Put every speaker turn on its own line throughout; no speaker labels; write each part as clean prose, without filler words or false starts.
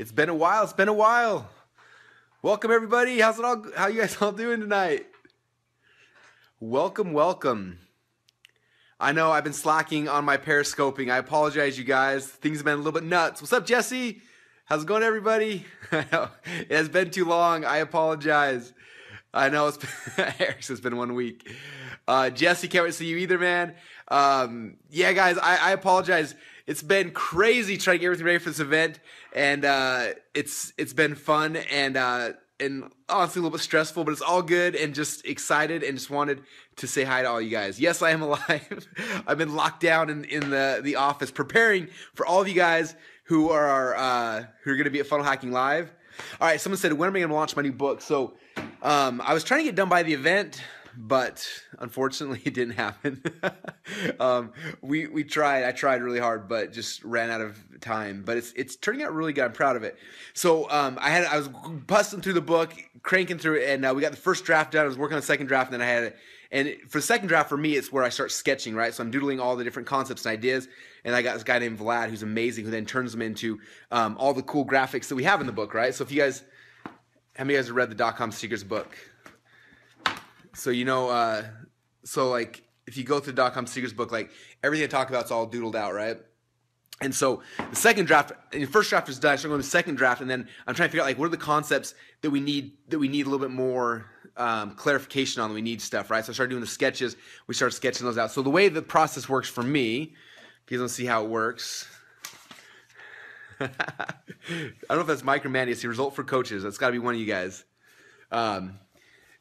It's been a while. It's been a while. Welcome everybody. How you guys all doing tonight? Welcome, welcome. I know I've been slacking on my periscoping. I apologize, you guys. Things have been a little bit nuts. What's up, Jesse? How's it going, everybody? I know it has been too long. I apologize. I know it's been, Eric's been 1 week. Jesse, can't wait to see you either, man. Yeah, guys, I apologize. It's been crazy trying to get everything ready for this event, and it's been fun and honestly a little bit stressful, but it's all good and just excited and just wanted to say hi to all you guys. Yes, I am alive. I've been locked down in the office preparing for all of you guys who are going to be at Funnel Hacking Live. All right, someone said, when am I going to launch my new book? So I was trying to get done by the event, but unfortunately it didn't happen. We tried. I tried really hard, but just ran out of time. But it's turning out really good. I'm proud of it. So I was busting through the book, cranking through it, and we got the first draft done. I was working on the second draft, and then I had it. And for the second draft, for me, it's where I start sketching, right? So I'm doodling all the different concepts and ideas, and I got this guy named Vlad who's amazing, who then turns them into all the cool graphics that we have in the book, right? So if you guys, how many of you guys have read the .com Secrets book? So you know, so like if you go through the .com Secrets book, like everything I talk about is all doodled out, right? And so the second draft, the first draft is done. I start going to the second draft, and then I'm trying to figure out like what are the concepts that we need a little bit more clarification on. We need stuff, right? So I started doing the sketches. We started sketching those out. So the way the process works for me, if you guys want to see how it works. I don't know if that's Mike or Mandy. It's the result for coaches. That's got to be one of you guys.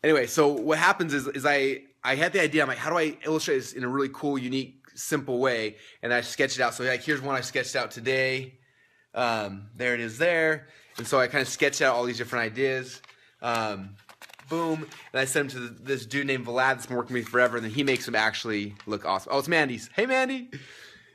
Anyway, so what happens is I had the idea. I'm like, how do I illustrate this in a really cool, unique, simple way? And I sketched it out. So like, here's one I sketched out today. There it is there. And so I kind of sketched out all these different ideas. Boom. And I sent them to this dude named Vlad that's been working with me forever. And then he makes them actually look awesome. Oh, it's Mandy's. Hey, Mandy.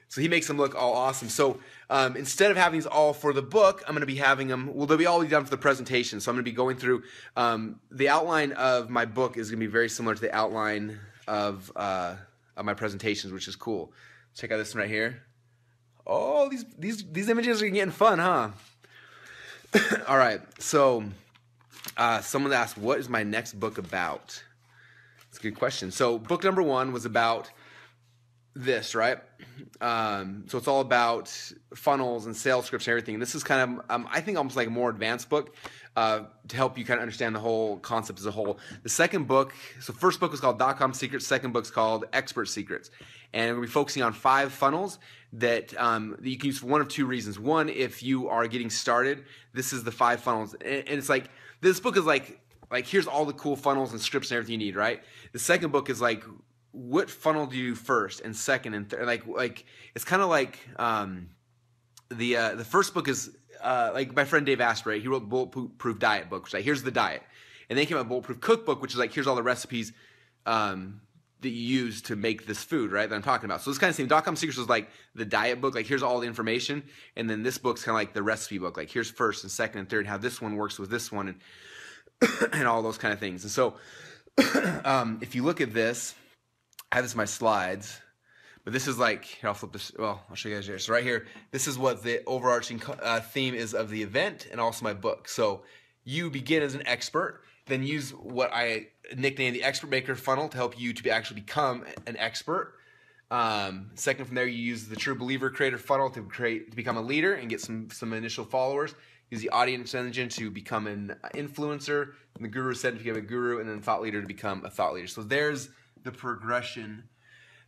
So he makes them look all awesome. So instead of having these all for the book, I'm going to be having them, well, they'll be all done for the presentation. So I'm going to be going through, the outline of my book is going to be very similar to the outline of my presentations, which is cool. Check out this one right here. Oh, these images are getting fun, huh? All right. So someone asked, what is my next book about? That's a good question. So book number 1 was about this, right? So it's all about funnels and sales scripts and everything. And this is kind of, I think, almost like a more advanced book to help you kind of understand the whole concept as a whole. The second book, so first book was called .com Secrets. Second book's called Expert Secrets. And we're going to be focusing on 5 funnels that you can use for one of 2 reasons. One, if you are getting started, this is the 5 funnels. And it's like, this book is like here's all the cool funnels and scripts and everything you need, right? The second book is like, what funnel do you do first and second and third? Like it's kind of like the first book is like my friend Dave Asprey. He wrote the Bulletproof Diet book, which is like, here's the diet, and then came out Bulletproof Cookbook, which is like, here's all the recipes that you use to make this food, right? That I'm talking about. So it's kind of the same. .com Secrets was like the diet book, like here's all the information, and then this book's kind of like the recipe book, like here's first and second and third, how this one works with this one, and and all those kind of things. And so if you look at this. I have this in my slides, but this is like, here, I'll flip this, well, I'll show you guys here. So right here, this is what the overarching theme is of the event and also my book. So you begin as an expert, then use what I nicknamed the Expert Maker Funnel to help you to actually become an expert. Second from there, you use the True Believer Creator Funnel to become a leader and get some initial followers. Use the Audience Engine to become an influencer, and the Guru Ascend to become a guru, and then Thought Leader to become a thought leader. So there's the progression,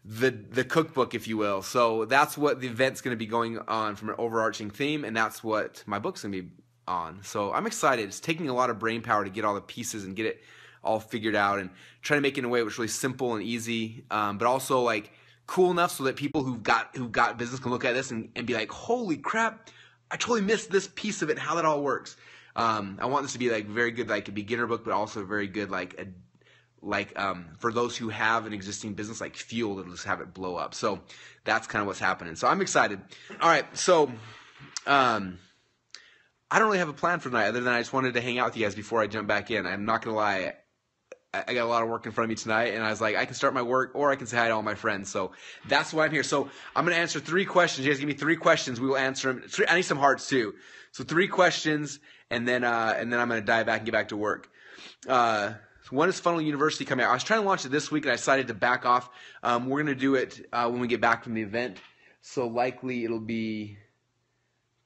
the cookbook, if you will. So that's what the event's going to be going on from an overarching theme, and that's what my book's going to be on. So I'm excited. It's taking a lot of brain power to get all the pieces and get it all figured out and try to make it in a way which is really simple and easy, but also like cool enough so that people who've got business can look at this and be like, holy crap, I totally missed this piece of it, how that all works. I want this to be like very good, like a beginner book, but also very good, for those who have an existing business, like fuel to just have it blow up. So that's kind of what's happening. So I'm excited. All right. So I don't really have a plan for tonight other than I just wanted to hang out with you guys before I jump back in. I'm not going to lie. I got a lot of work in front of me tonight, and I was like, I can start my work, or I can say hi to all my friends. So that's why I'm here. So I'm going to answer 3 questions. You guys give me 3 questions. We will answer them. I need some hearts too. So 3 questions, and then I'm going to dive back and get back to work. So when is Funnel University coming out? I was trying to launch it this week, and I decided to back off. We're going to do it when we get back from the event. So likely it'll be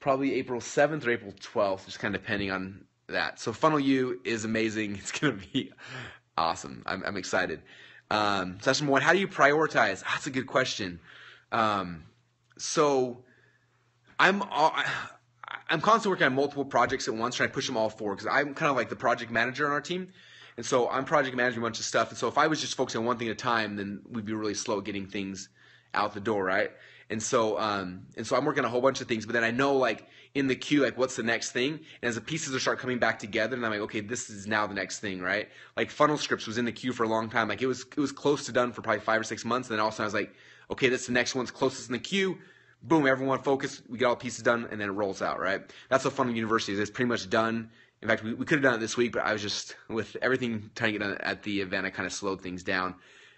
probably April 7th or April 12th, just kind of depending on that. So Funnel U is amazing. It's going to be awesome. I'm excited. So that's number 1. How do you prioritize? That's a good question. So I'm constantly working on multiple projects at once, trying to push them all forward, because I'm kind of like the project manager on our team. And so I'm project managing a bunch of stuff. And so if I was just focusing on one thing at a time, then we'd be really slow getting things out the door, right? And so I'm working on a whole bunch of things, but then I know, like, in the queue, like, what's the next thing? And as the pieces start coming back together, and I'm like, okay, this is now the next thing, right? Like, funnel scripts was in the queue for a long time. Like, it was close to done for probably 5 or 6 months. And then all of a sudden I was like, okay, that's the next one's closest in the queue. Boom, everyone focus. We get all the pieces done, and then it rolls out, right? That's what Funnel University is. It's pretty much done. In fact, we could have done it this week, but I was just, with everything trying to get done at the event, I kind of slowed things down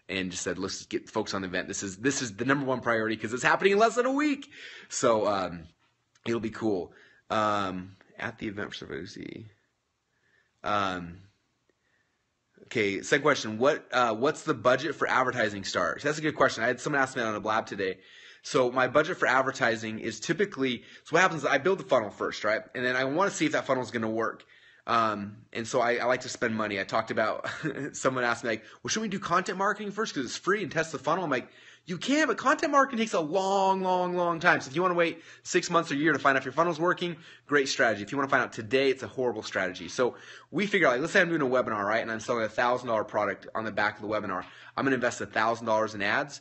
and just said, let's just get folks on the event. This is the number 1 priority, because it's happening in less than a week. So it'll be cool. At the event for Survey. Okay, second question. What's the budget for advertising stars? That's a good question. I had someone ask me that on a blab today. So my budget for advertising is typically, so what happens is I build the funnel first, right? And then I want to see if that funnel is going to work. And so I like to spend money. I talked about, someone asked me, like, well, should we do content marketing first because it's free and test the funnel? I'm like, you can, but content marketing takes a long time. So if you want to wait 6 months or a year to find out if your funnel's working, great strategy. If you want to find out today, it's a horrible strategy. So we figure out, like, let's say I'm doing a webinar, right? And I'm selling a $1,000 product on the back of the webinar. I'm going to invest $1,000 in ads,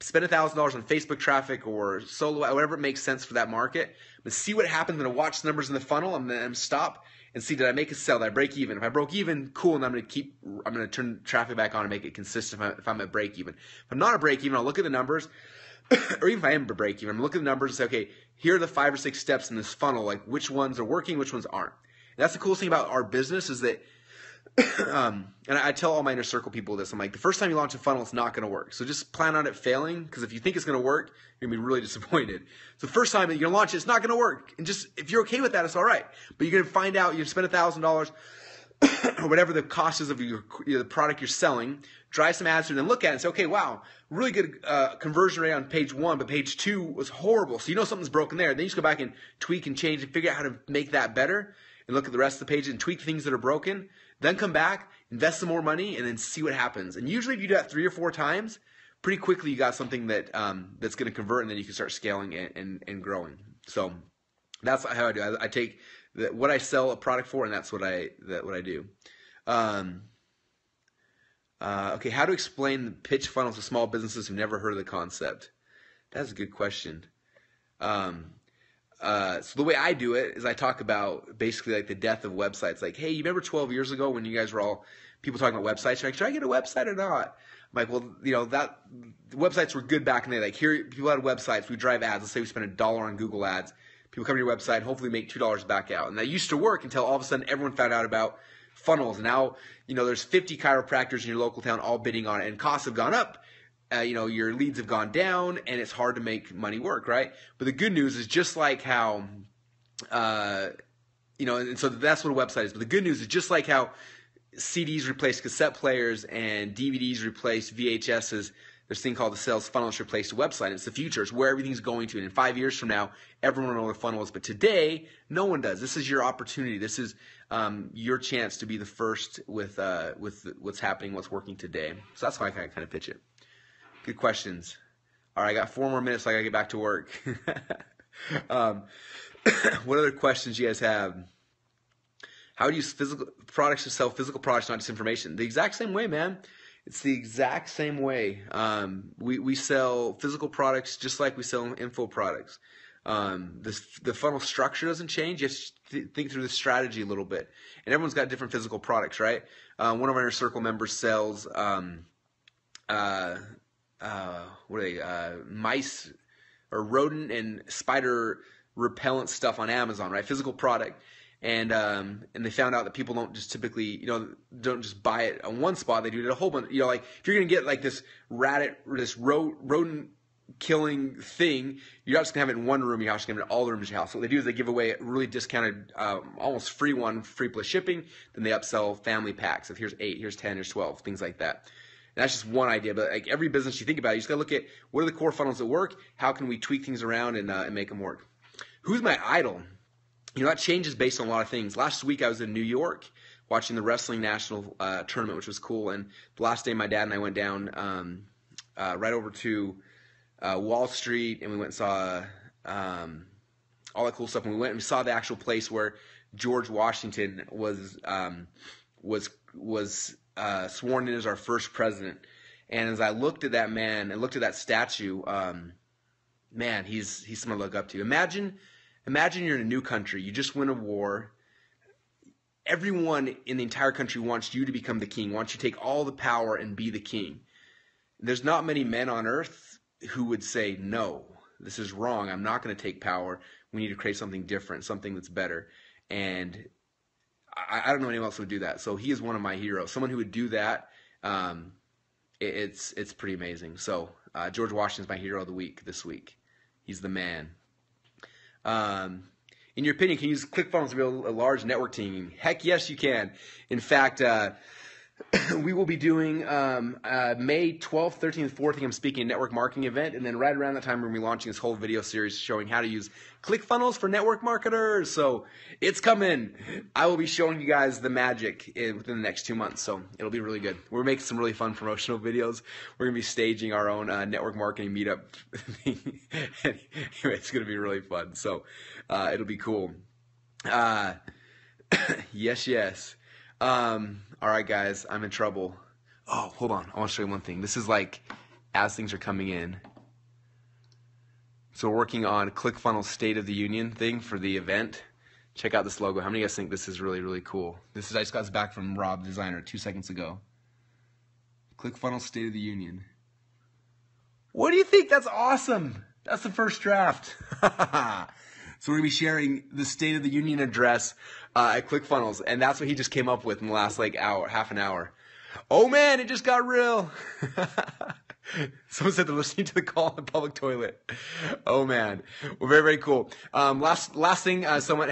spend $1,000 on Facebook traffic or solo, whatever it makes sense for that market. But see what happens, and watch the numbers in the funnel, and then stop and see, did I make a sell? Did I break even? If I broke even, cool, and I'm going to turn traffic back on and make it consistent if I'm at break even. If I'm not at break even, I'll look at the numbers, or even if I am at break even, I'm looking at the numbers and say, okay, here are the 5 or 6 steps in this funnel, like which ones are working, which ones aren't. And that's the coolest thing about our business is that, and I tell all my inner circle people this, I'm like, the first time you launch a funnel, it's not going to work. So just plan on it failing, because if you think it's going to work, you're going to be really disappointed. So the first time that you're going to launch it, it's not going to work. And just, if you're okay with that, it's all right. But you're going to find out, you spend $1,000 or whatever the cost is of the product you're selling, drive some ads through, and then look at it and say, okay, wow, really good conversion rate on page 1, but page 2 was horrible. So you know something's broken there. Then you just go back and tweak and change and figure out how to make that better, and look at the rest of the page and tweak things that are broken. Then come back, invest some more money, and then see what happens. And usually if you do that 3 or 4 times, pretty quickly you got something that that's going to convert, and then you can start scaling and growing. So that's how I do. I take what I sell a product for, and that's what I do. Okay, how to explain the pitch funnels to small businesses who've never heard of the concept? That's a good question. So the way I do it is I talk about basically like the death of websites. Like, hey, you remember 12 years ago when you guys were all people talking about websites? You're like, should I get a website or not? I'm like, well, you know, that the websites were good back in the day. Like, here, people had websites. We drive ads. Let's say we spend $1 on Google ads. People come to your website, hopefully make $2 back out. And that used to work until all of a sudden everyone found out about funnels. And now, you know, there's 50 chiropractors in your local town all bidding on it, and costs have gone up. You know, your leads have gone down, and it's hard to make money work, right? But the good news is just like how, you know, and so that's what a website is. But the good news is just like how CDs replaced cassette players and DVDs replaced VHSs, there's a thing called the sales funnel that's replaced a website. It's the future. It's where everything's going to. And in 5 years from now, everyone will know what a funnel is. But today, no one does. This is your opportunity. This is your chance to be the first with what's happening, what's working today. So that's how I kind of pitch it. Good questions. All right, I got 4 more minutes, so I got to get back to work. What other questions do you guys have? How do you use physical products to sell physical products, not just information? The exact same way, man. It's the exact same way. We sell physical products just like we sell info products. The funnel structure doesn't change. You have to think through the strategy a little bit. And everyone's got different physical products, right? One of our inner circle members sells what are they? Mice or rodent and spider repellent stuff on Amazon, right? Physical product. and they found out that people don't just typically, don't just buy it on one spot. They do it at a whole bunch. Like if you're gonna get like this rodent killing thing, you're not just gonna have it in one room of your house. You're gonna have it in all the rooms of your house. So what they do is they give away a really discounted, almost free one, free plus shipping. Then they upsell family packs of here's 8, here's 10, here's 12, things like that. And that's just one idea, but like every business you think about, you just gotta look at what are the core funnels that work. How can we tweak things around and make them work? Who's my idol? That changes based on a lot of things. Last week I was in New York watching the wrestling national tournament, which was cool. And the last day my dad and I went down right over to Wall Street, and we went and saw all that cool stuff. And we went and we saw the actual place where George Washington was sworn in as our first president. And as I looked at that man and looked at that statue, man, he's someone to look up to. Imagine you're in a new country. You just win a war. Everyone in the entire country wants you to become the king, wants you to take all the power and be the king. There's not many men on earth who would say, no, this is wrong. I'm not going to take power. We need to create something different, something that's better. And I don't know anyone else who would do that. So he is one of my heroes. Someone who would do that, it's pretty amazing. So George Washington's my hero of the week this week. He's the man. In your opinion, can you use ClickFunnels to build a large network team? Heck yes, you can. In fact, we will be doing May 12th, 13th, and 14th. I'm speaking at a network marketing event, and then right around that time we're going to be launching this whole video series showing how to use ClickFunnels for network marketers. So it's coming. I will be showing you guys the magic within the next 2 months, so it'll be really good. We're making some really fun promotional videos. We're going to be staging our own network marketing meetup. Anyway, it's going to be really fun, so it'll be cool. Yes. All right, guys, I'm in trouble. Oh, hold on. I want to show you one thing. This is like as things are coming in. So we're working on ClickFunnels State of the Union thing for the event. Check out this logo. How many of you guys think this is really, really cool? I just got this back from Rob, the designer, 2 seconds ago. ClickFunnels State of the Union. What do you think? That's awesome. That's the first draft. So we're going to be sharing the State of the Union address at ClickFunnels, and that's what he just came up with in the last half an hour. Oh man, it just got real. Someone said they're listening to the call in the public toilet. Oh man, well, very, very cool. Last thing, someone,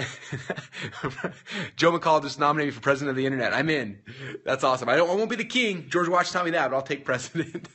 Joe McCall just nominated me for president of the internet. I'm in. That's awesome. I won't be the king. George Washington taught me that, but I'll take president.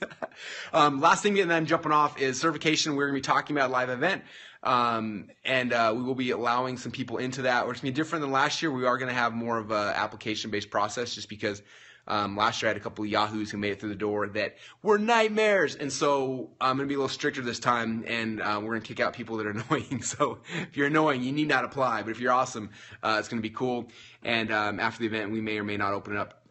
Last thing, and then I'm jumping off, is certification. We're going to be talking about a live event. We will be allowing some people into that. It's going to be different than last year. We are going to have more of an application-based process just because last year I had a couple of yahoos who made it through the door that were nightmares. And so I'm going to be a little stricter this time, and we're going to kick out people that are annoying. So if you're annoying, you need not apply. But if you're awesome, it's going to be cool. And after the event, we may or may not open it up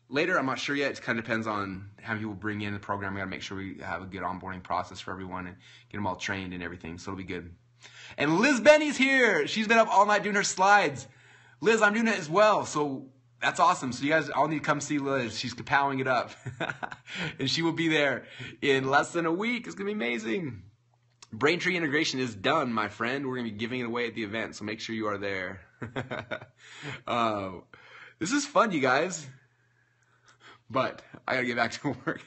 later. I'm not sure yet. It kind of depends on how many people bring in the program. We got to make sure we have a good onboarding process for everyone and get them all trained and everything. So it'll be good. And Liz Benny's here. She's been up all night doing her slides. Liz, I'm doing it as well. So that's awesome. So you guys all need to come see Liz. She's kapowing it up. And she will be there in less than a week. It's going to be amazing. Braintree integration is done, my friend. We're going to be giving it away at the event. So make sure you are there. This is fun, you guys. But I gotta get back to work.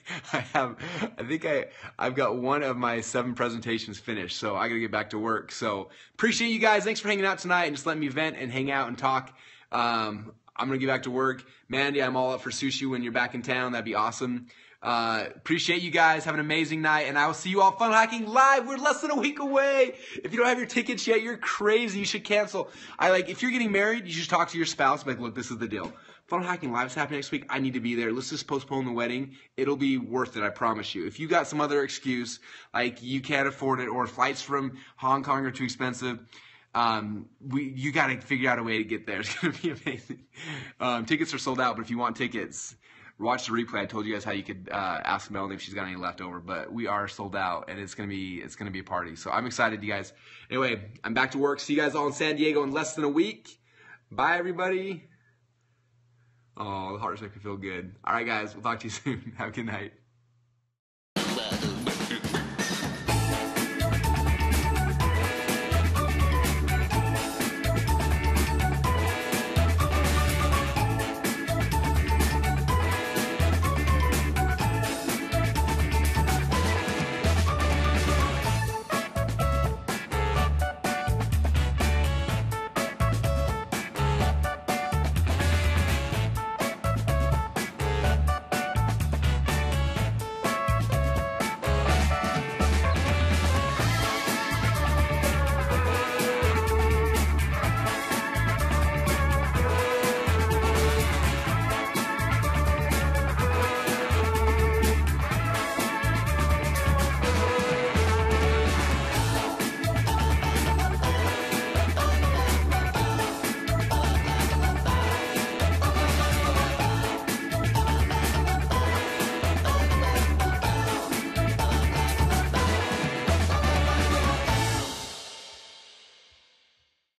I've got one of my 7 presentations finished, so I gotta get back to work. So appreciate you guys. Thanks for hanging out tonight and just letting me vent and hang out and talk. I'm gonna get back to work. Mandy, I'm all up for sushi when you're back in town. That'd be awesome. Appreciate you guys. Have an amazing night, and I will see you all Funnel Hacking Live. We're less than a week away. If you don't have your tickets yet, you're crazy. You should cancel. If you're getting married, you should talk to your spouse. Like, look, this is the deal. Funnel Hacking Live is happening next week. I need to be there. Let's just postpone the wedding. It'll be worth it, I promise you. If you got some other excuse, like you can't afford it, or flights from Hong Kong are too expensive, you got to figure out a way to get there. It's going to be amazing. Tickets are sold out, but if you want tickets, watch the replay. I told you guys how you could ask Melanie if she's got any left over, but we are sold out, and it's gonna be a party. So I'm excited, you guys. Anyway, I'm back to work. See you guys all in San Diego in less than a week. Bye, everybody. Oh, the hearts make me feel good. All right, guys, we'll talk to you soon. Have a good night.